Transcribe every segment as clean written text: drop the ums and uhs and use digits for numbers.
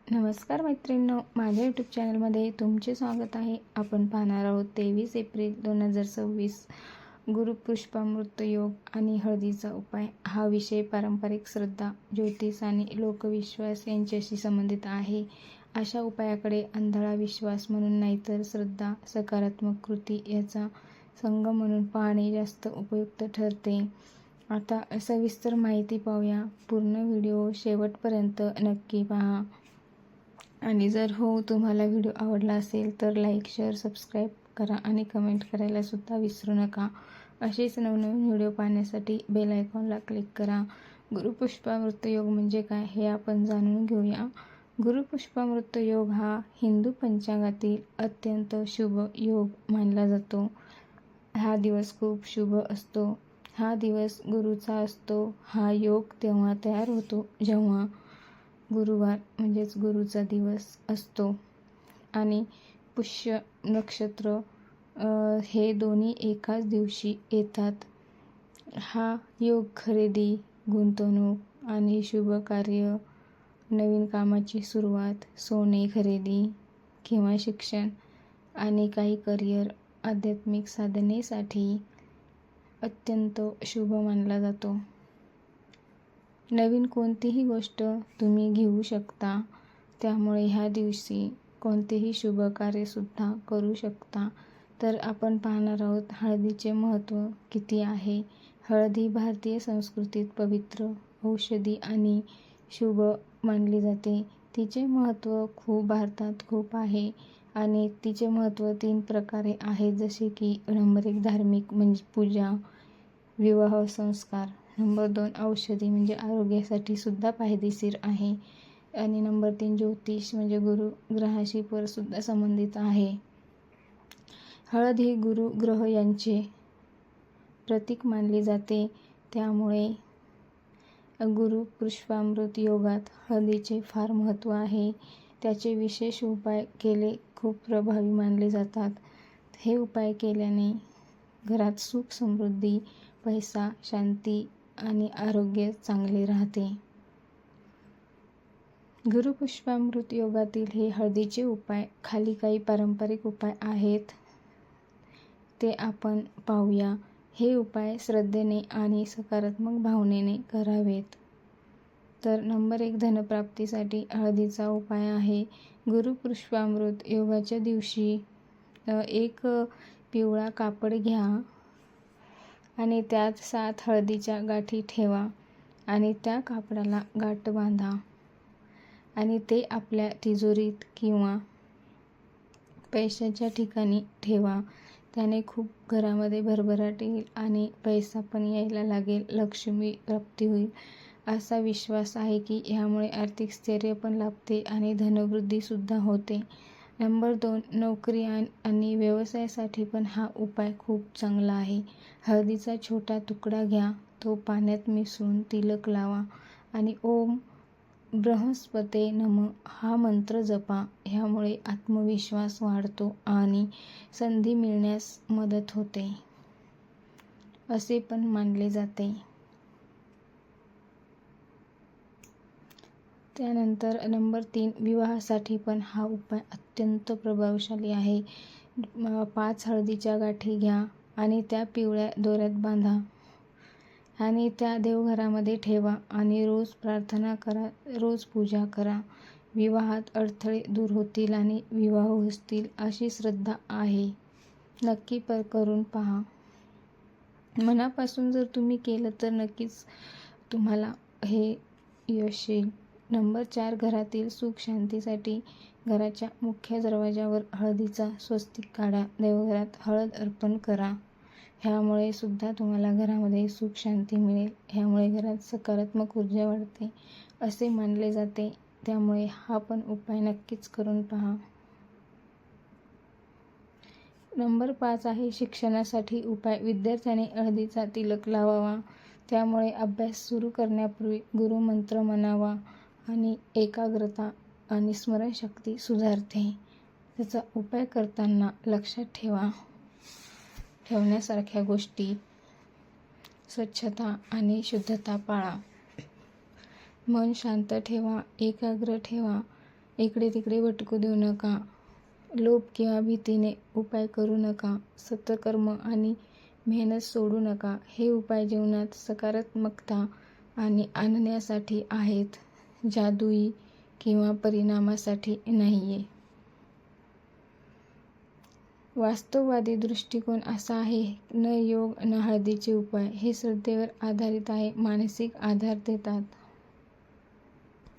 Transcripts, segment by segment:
नमस्कार मैत्रिणींनो, माझ्या यूट्यूब चॅनलमध्ये तुमचे स्वागत आहे. आपण पाहणार आहोत 23 एप्रिल 2026 गुरुपुष्पामृत योग आणि हळदीचा उपाय. हा विषय पारंपरिक श्रद्धा, ज्योतिष आणि लोकविश्वास यांच्याशी संबंधित आहे. अशा उपायाकडे आंधळा विश्वास म्हणून नाही तर श्रद्धा, सकारात्मक कृती याचा संगम म्हणून पाहणे जास्त उपयुक्त ठरते. आता सविस्तर माहिती पाहूया. पूर्ण व्हिडिओ शेवटपर्यंत नक्की पहा. आणि जर तुम्हाला व्हिडिओ आवडला असेल तर लाईक, शेअर, सबस्क्राईब करा आणि कमेंट करायला सुद्धा विसरू नका. असेच नवनवीन व्हिडिओ पाहण्यासाठी बेल आयकॉनला क्लिक करा. गुरुपुष्पामृत योग म्हणजे काय हे आपण जाणून घेऊया. गुरुपुष्पामृत योग हा हिंदू पंचांगातील अत्यंत शुभ योग मानला जातो. हा दिवस खूप शुभ असतो. हा दिवस गुरुचा असतो. हा योग तेव्हा तयार होतो जेव्हा गुरुवार म्हणजेच गुरुचा दिवस असतो आणि पुष्य नक्षत्र हे दोन्ही एकाच दिवशी येतात. हा योग खरेदी, गुंतवणूक आणि शुभ कार्य, नवीन कामाची सुरुवात, सोने खरेदी किंवा शिक्षण आणि काही करिअर, आध्यात्मिक साधनेसाठी अत्यंत शुभ मानला जातो. नवीन कोणतीही गोष्ट तुम्ही घेऊ शकता. त्यामुळे ह्या दिवशी कोणतेही शुभ कार्यसुद्धा करू शकता. तर आपण पाहणार आहोत हळदीचे महत्त्व किती आहे. हळद ही भारतीय संस्कृतीत पवित्र, औषधी आणि शुभ मानली जाते. तिचे महत्त्व भारतात खूप आहे आणि तिचे महत्त्व 3 प्रकारे आहे. जसे की नंबर 1 धार्मिक म्हणजे पूजा, विवाह संस्कार. नंबर 2 औषधी म्हणजे आरोग्यासाठी सुद्धा फायदेशीर आहे. आणि नंबर 3 ज्योतिष म्हणजे गुरु ग्रहाशी सुद्धा संबंधित आहे. हळद ही गुरु ग्रह यांचे प्रतीक मानली जाते. त्यामुळे गुरुपुष्पामृत योगात हळदीचे फार महत्त्व आहे. त्याचे विशेष उपाय केले खूप प्रभावी मानले जातात. हे उपाय केल्याने घरात सुख, समृद्धी, पैसा, शांती आणि आरोग्य चांगले राहते. गुरुपुष्पामृत योगातील हे हळदीचे उपाय. खाली काही पारंपरिक उपाय आहेत, ते आपण पाहूया. हे उपाय श्रद्धेने आणि सकारात्मक भावनेने करावेत. तर नंबर 1 धनप्राप्तीसाठी हळदीचा उपाय आहे. गुरुपुष्पामृत योगाच्या दिवशी एक पिवळा कापड घ्या आणि त्यात 7 हळदीच्या गाठी ठेवा आणि त्या कापडाला गाठ बांधा आणि ते आपल्या तिजोरीत किंवा पैशाच्या ठिकाणी ठेवा. त्याने खूप घरामध्ये भरभराट येईल आणि पैसा पण यायला लागेल, लक्ष्मी प्राप्ती होईल. असा विश्वास आहे की ह्यामुळे आर्थिक स्थैर्य पण लाभते आणि धनवृद्धीसुद्धा होते. नंबर 2 नोकरी आणि व्यवसायासाठी पण हा उपाय खूप चांगला आहे. हळदीचा छोटा तुकडा घ्या, तो पाण्यात मिसळून तिलक लावा आणि ओम बृहस्पते नमः हा मंत्र जपा. ह्यामुळे आत्मविश्वास वाढतो आणि संधी मिळण्यास मदत होते असे पण मानले जाते. त्यानंतर नंबर 3 विवाहासाठी पण हा उपाय अत्यंत प्रभावशाली आहे. 5 हळदीच्या गाठी घ्या आणि त्या पिवळ्या दोऱ्यात बांधा आणि त्या देवघरामध्ये ठेवा आणि रोज प्रार्थना करा, रोज पूजा करा. विवाहात अडथळे दूर होतील आणि विवाह होतील अशी श्रद्धा आहे. नक्की करून पहा. मनापासून जर तुम्ही केलं तर नक्कीच तुम्हाला हे यश येईल. नंबर 4 घरातील सुख शांतीसाठी घराच्या मुख्य दरवाजावर हळदीचा स्वस्तिक काढा. देवघरात हळद अर्पण करा. ह्यामुळे सुद्धा तुम्हाला घरामध्ये सुख शांती मिळेल. ह्यामुळे घरात सकारात्मक ऊर्जा वाढते असे मानले जाते. त्यामुळे हा पण उपाय नक्कीच करून पहा. नंबर 5 आहे शिक्षणासाठी उपाय. विद्यार्थ्याने हळदीचा तिलक लावावा. त्यामुळे अभ्यास सुरू करण्यापूर्वी गुरुमंत्र म्हणावा आणि एकाग्रता आणि स्मरणशक्ती सुधारते. त्याचा उपाय करताना लक्षात ठेवण्यासारख्या गोष्टी स्वच्छता आणि शुद्धता पाळा. मन शांत ठेवा, एकाग्र ठेवा इकडे तिकडे भटकू देऊ नका. लोभ किंवा भीतीने उपाय करू नका. सत्कर्म आणि मेहनत सोडू नका. हे उपाय जीवनात सकारात्मकता आणि आणण्यासाठी आहेत, जादुई किंवा परिणामासाठी नाहीये. वास्तववादी दृष्टिकोन असा आहे, न योग न हळदीचे उपाय. हे श्रद्धेवर आधारित आहे. मानसिक आधार देतात.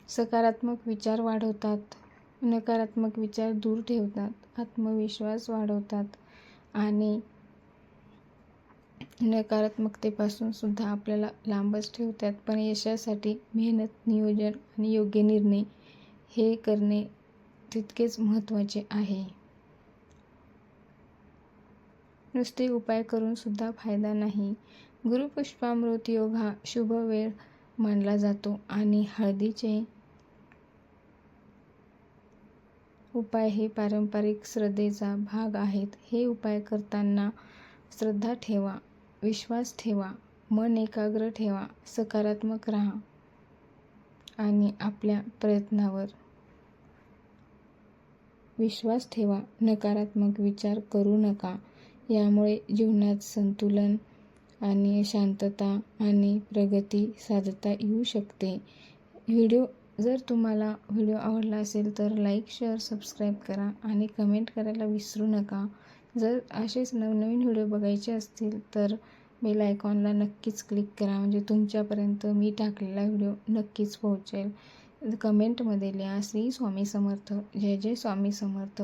सकारात्मक विचार वाढवतात. नकारात्मक विचार दूर ठेवतात. आत्मविश्वास वाढवतात आणि नकारात्मकतेपासून सुद्धा आपल्याला लांबच ठेवतात. पण यशासाठी मेहनत, नियोजन आणि योग्य निर्णय हे करणे तितकेच महत्त्वाचे आहे. नुसते उपाय करून सुद्धा फायदा नाही. गुरुपुष्पामृत योग हा शुभ वेळ मानला जातो आणि हळदीचे उपाय हे पारंपरिक श्रद्धेचा भाग आहेत. हे उपाय करताना श्रद्धा ठेवा, विश्वास ठेवा, मन एकाग्र ठेवा, सकारात्मक राहा आणि आपल्या प्रयत्नावर विश्वास ठेवा. नकारात्मक विचार करू नका. यामुळे जीवनात संतुलन आणि शांतता आणि प्रगती साधता येऊ शकते. जर तुम्हाला व्हिडिओ आवडला असेल तर लाईक, शेअर, सबस्क्राईब करा आणि कमेंट करायला विसरू नका. जर असेच नवनवीन व्हिडिओ बघायचे असतील तर बेल आयकॉनला नक्कीच क्लिक करा, म्हणजे तुमच्यापर्यंत मी टाकलेला व्हिडिओ नक्कीच पोहोचेल. कमेंटमध्ये लिहा श्री स्वामी समर्थ. जय जय स्वामी समर्थ.